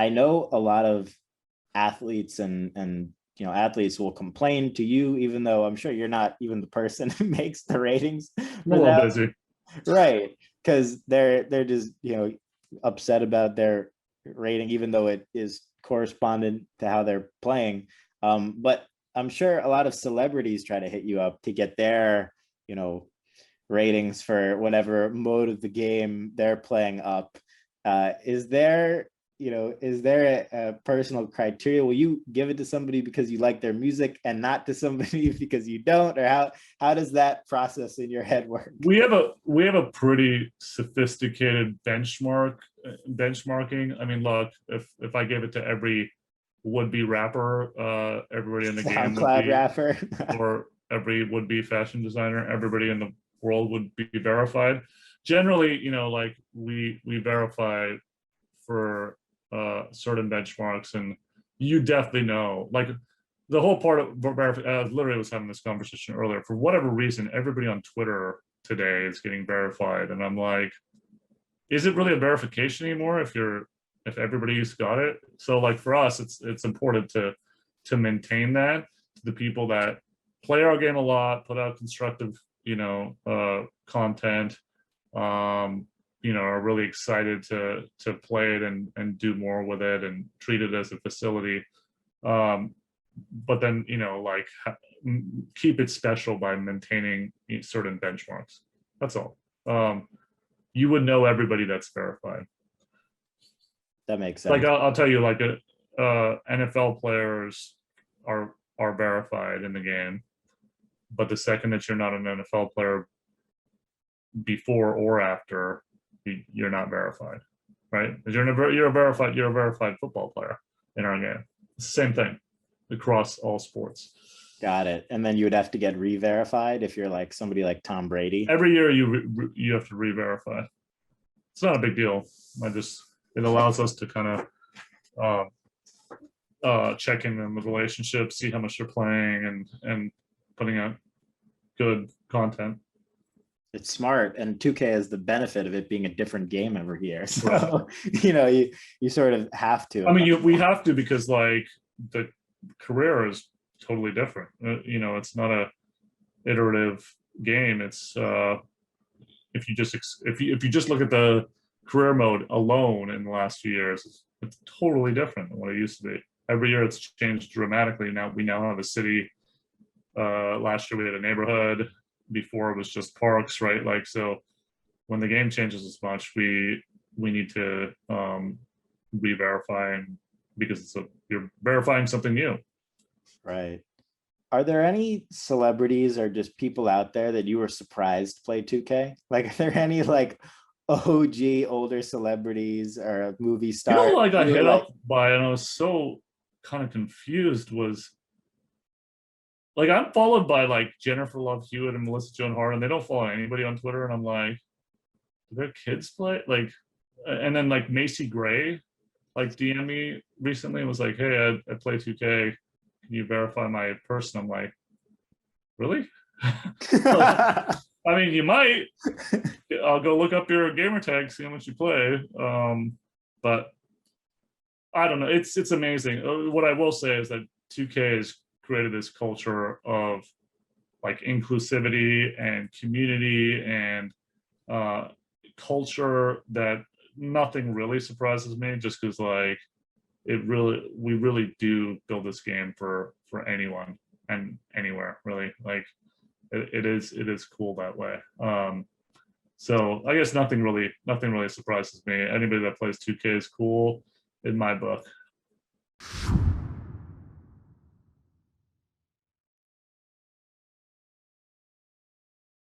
I know a lot of athletes and athletes will complain to you, even though I'm sure you're not even the person who makes the ratings I'm a for little them. busy. Right. Because they're just, upset about their rating, even though it is correspondent to how they're playing. But I'm sure a lot of celebrities try to hit you up to get their, you know, ratings for whatever mode of the game they're playing up. Is there a personal criteria? Will you give it to somebody because you like their music and not to somebody because you don't? Or how does that process in your head work? We have a pretty sophisticated benchmarking. I mean, look, if I gave it to every would-be rapper, everybody in the game would SoundCloud be, rapper. or every would-be fashion designer, everybody in the world would be verified. Generally, like we verify for certain benchmarks, and you definitely know, like the whole part of literally was having this conversation earlier. For whatever reason, everybody on Twitter today is getting verified, and I'm like, is it really a verification anymore if everybody's got it? So like for us, it's important to maintain that to the people that play our game a lot, put out constructive content, are really excited to play it and do more with it and treat it as a facility. But then like keep it special by maintaining certain benchmarks. That's all. You would know everybody that's verified. That makes Like sense. I'll tell you, like NFL players are verified in the game, but the second that you're not an NFL player, before or after, you're not verified, right? You're a verified football player in our game. Same thing across all sports. Got it. And then you would have to get re-verified if you're like somebody like Tom Brady. Every year you have to re-verify. It's not a big deal. It allows us to kind of check in on the relationship, see how much you're playing, and putting out good content. It's smart, and 2K has the benefit of it being a different game every year. So right. you sort of have to. I mean, we have to, because like the career is totally different. It's not a iterative game. It's if you just look at the career mode alone in the last few years, it's totally different than what it used to be. Every year it's changed dramatically. Now we have a city. Last year we had a neighborhood. Before it was just parks, right? Like, so when the game changes as much, we need to re-verify, because you're verifying something new. Right. Are there any celebrities or just people out there that you were surprised play 2K? Like, are there any like OG older celebrities or movie stars? I got hit up by, and I was so kind of confused, was like, I'm followed by like Jennifer Love Hewitt and Melissa Joan Hart, and they don't follow anybody on Twitter, and I'm like, do their kids play? Like, and then like Macy Gray like DM me recently and was like, hey, I play 2K. Can you verify my person? I'm like, really? I mean, you might. I'll go look up your gamer tag, see how much you play. But I don't know. It's amazing. What I will say is that 2K has created this culture of like inclusivity and community and culture that nothing really surprises me, just because like we really do build this game for anyone and anywhere, really. Like it is cool that way. So I guess nothing really surprises me. Anybody that plays 2K is cool in my book.